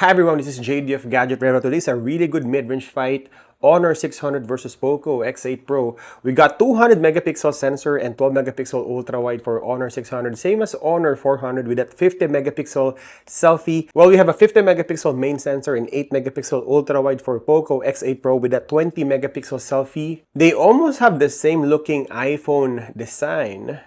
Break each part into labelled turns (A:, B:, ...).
A: Hi everyone, this is JD of GadgetRevNow. Today's a really good mid-range fight. Honor 600 versus POCO X8 Pro. We got 200 megapixel sensor and 12 megapixel ultra-wide for Honor 600. Same as Honor 400 with that 50 megapixel selfie. Well, we have a 50 megapixel main sensor and 8 megapixel ultra-wide for POCO X8 Pro with that 20 megapixel selfie. They almost have the same looking iPhone design.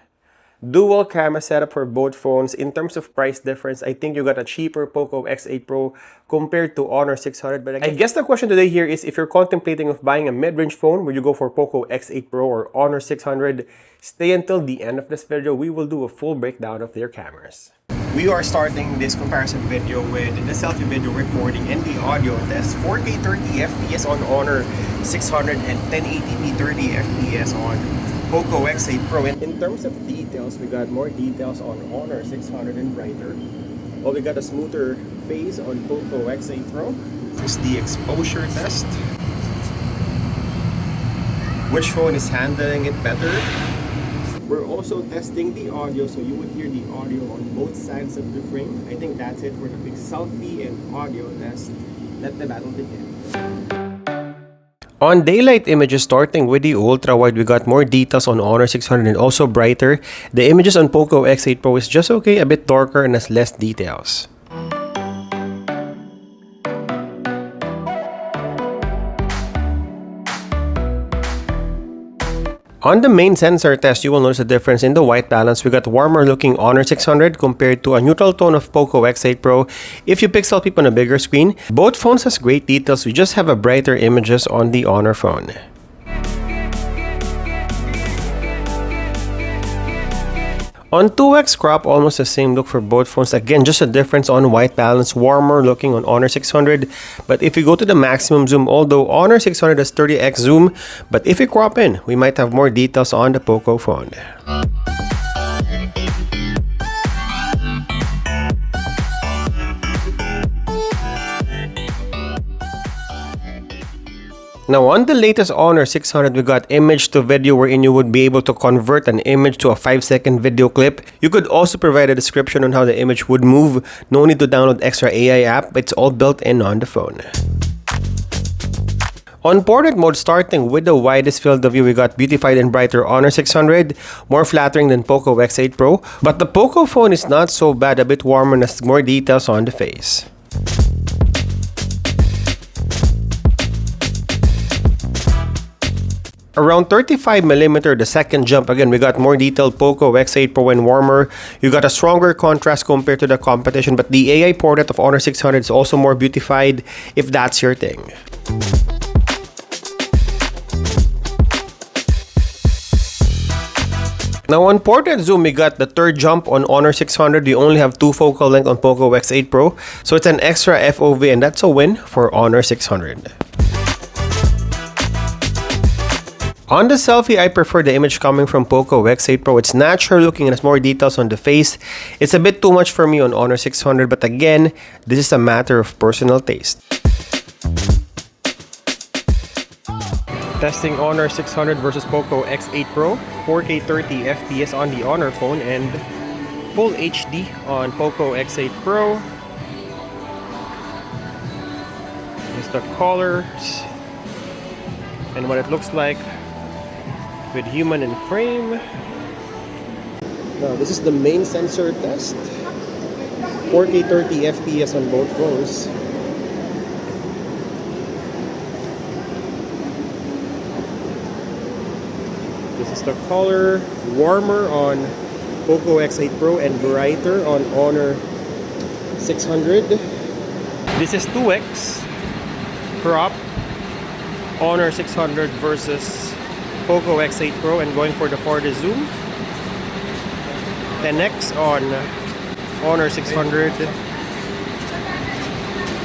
A: Dual camera setup for both phones. In terms of price difference, I think you got a cheaper POCO X8 Pro compared to Honor 600. But I guess the question today here is if you're contemplating of buying a mid-range phone, would you go for POCO X8 Pro or Honor 600? Stay until the end of this video. We will do a full breakdown of their cameras. We are starting this comparison video with the selfie video recording and the audio test. 4K 30 FPS on Honor 600 and 1080p 30 FPS on POCO X8 Pro. And in terms of details, we got more details on Honor 600 and brighter. Well, we got a smoother face on POCO X8 Pro. This is the exposure test. Which phone is handling it better? We're also testing the audio, so you would hear the audio on both sides of the frame. I think that's it for the big selfie and audio test. Let the battle begin. On daylight images, starting with the ultra-wide, we got more details on Honor 600 and also brighter. The images on POCO X8 Pro is just okay, a bit darker and has less details. On the main sensor test, you will notice a difference in the white balance. We got warmer looking Honor 600 compared to a neutral tone of POCO X8 Pro. If you pixel peep on a bigger screen, both phones has great details. We just have a brighter images on the Honor phone. On 2x crop, almost the same look for both phones. Again, just a difference on white balance, warmer looking on Honor 600. But if we go to the maximum zoom, although Honor 600 has 30x zoom, but if we crop in, we might have more details on the POCO phone. Now on the latest Honor 600, we got image to video wherein you would be able to convert an image to a 5-second video clip. You could also provide a description on how the image would move. No need to download extra AI app, it's all built in on the phone. On portrait mode, starting with the widest field of view, we got beautified and brighter Honor 600, more flattering than POCO X8 Pro. But the POCO phone is not so bad, a bit warmer and has more details on the face. Around 35mm, the second jump, again, we got more detailed POCO X8 Pro and warmer. You got a stronger contrast compared to the competition, but the AI portrait of Honor 600 is also more beautified if that's your thing. Now on portrait zoom, we got the third jump on Honor 600. We only have 2 focal length on POCO X8 Pro, so it's an extra FOV and that's a win for Honor 600. On the selfie, I prefer the image coming from POCO X8 Pro. It's natural looking and has more details on the face. It's a bit too much for me on Honor 600, but again, this is a matter of personal taste. Testing Honor 600 versus POCO X8 Pro. 4K 30 FPS on the Honor phone and full HD on POCO X8 Pro. Here's the colors and what it looks like with human in frame. Now this is the main sensor test. 4K 30 FPS on both phones. This is the color, warmer on POCO X8 Pro and brighter on Honor 600. This is 2x crop Honor 600 versus POCO X8 Pro and going for the farthest zoom. 10x on Honor 600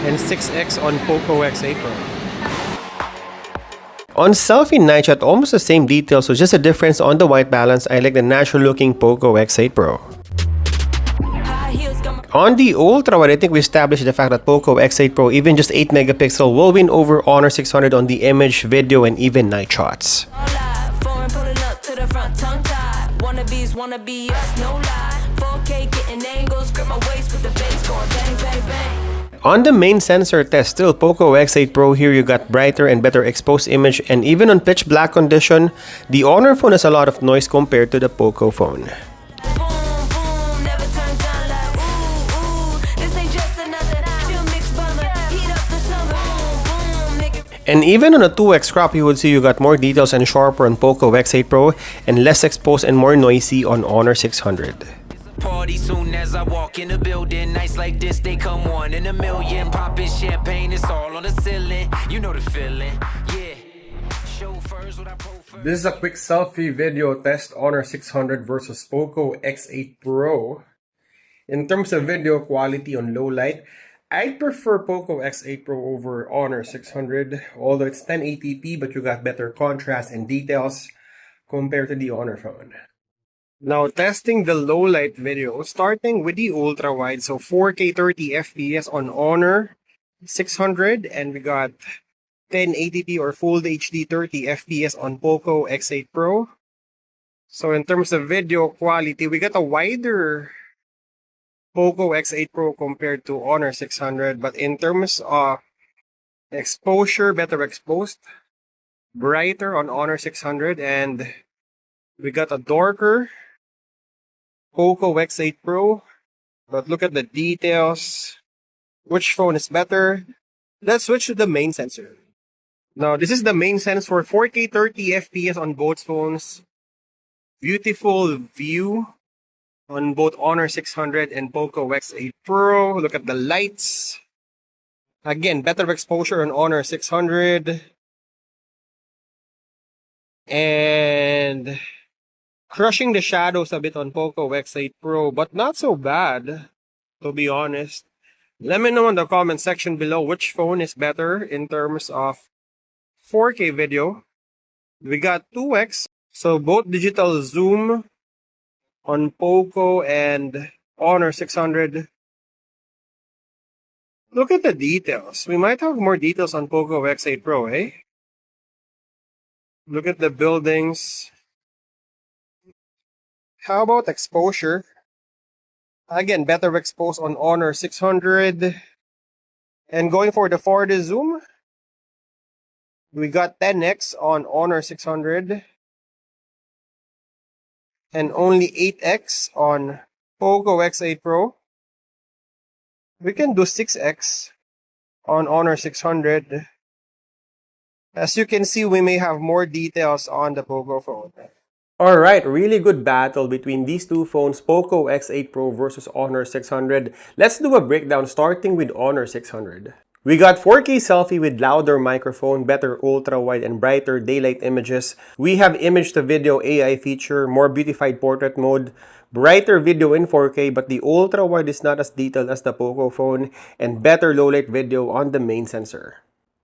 A: and 6x on POCO X8 Pro. On selfie night shot, almost the same details, so just a difference on the white balance. I like the natural looking POCO X8 Pro. On the ultra wide, I think we established the fact that POCO X8 Pro, even just 8 megapixel, will win over Honor 600 on the image, video, and even night shots. Wanna be us, no lie. 4K getting angles, grip my waist with the bass going bang, bang, bang. On the main sensor test, still POCO X8 Pro here, you got brighter and better exposed image, and even on pitch black condition, the Honor phone has a lot of noise compared to the POCO phone. And even on a 2x crop, you would see you got more details and sharper on POCO X8 Pro and less exposed and more noisy on Honor 600.
B: Party soon as I walk in the building. Nights like this, they come one in a million. Popping champagne, it's all on the ceiling. You know the feeling, yeah. Chauffeurs with our profile.
A: This is a quick selfie video test, Honor 600 versus POCO X8 Pro. In terms of video quality on low light, I'd prefer POCO X8 Pro over Honor 600, although it's 1080p, but you got better contrast and details compared to the Honor phone. Now, testing the low light video, starting with the ultra wide, so 4K 30 FPS on Honor 600, and we got 1080p or Full HD 30 FPS on POCO X8 Pro. So in terms of video quality, we got a wider POCO X8 Pro compared to Honor 600, but in terms of exposure, better exposed, brighter on Honor 600, and we got a darker POCO X8 Pro. But look at the details. Which phone is better? Let's switch to the main sensor. Now, this is the main sensor for 4K 30 FPS on both phones. Beautiful view on both Honor 600 and POCO X8 Pro. Look at the lights. Again, better exposure on Honor 600. And crushing the shadows a bit on POCO X8 Pro, but not so bad, to be honest. Let me know in the comment section below which phone is better in terms of 4K video. We got 2x, so both digital zoom on POCO and Honor 600. Look at the details. We might have more details on POCO X8 Pro, eh? Look at the buildings. How about exposure? Again, better exposed on Honor 600. And going for the 4D zoom, we got 10x on Honor 600. And only 8x on POCO X8 Pro. We can do 6x on Honor 600. As you can see, we may have more details on the POCO phone. Alright, really good battle between these two phones, POCO X8 Pro versus Honor 600. Let's do a breakdown starting with Honor 600. We got 4K selfie with louder microphone, better ultra-wide and brighter daylight images. We have image-to-video AI feature, more beautified portrait mode, brighter video in 4K, but the ultra-wide is not as detailed as the POCO phone, and better low-light video on the main sensor.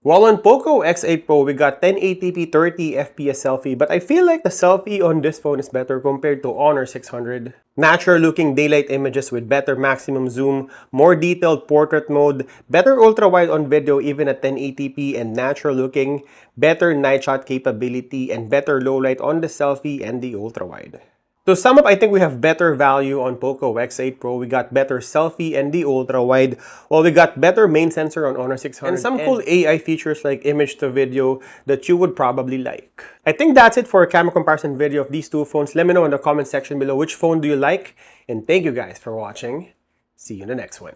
A: While on POCO X8 Pro, we got 1080p 30 FPS selfie, but I feel like the selfie on this phone is better compared to Honor 600. Natural looking daylight images with better maximum zoom, more detailed portrait mode, better ultra-wide on video even at 1080p and natural looking, better night shot capability, and better low light on the selfie and the ultra-wide. To sum up, I think we have better value on POCO X8 Pro. We got better selfie and the ultra-wide, while we got better main sensor on Honor 600 and some cool AI features like image-to-video that you would probably like. I think that's it for a camera comparison video of these two phones. Let me know in the comment section below which phone do you like, and thank you guys for watching. See you in the next one.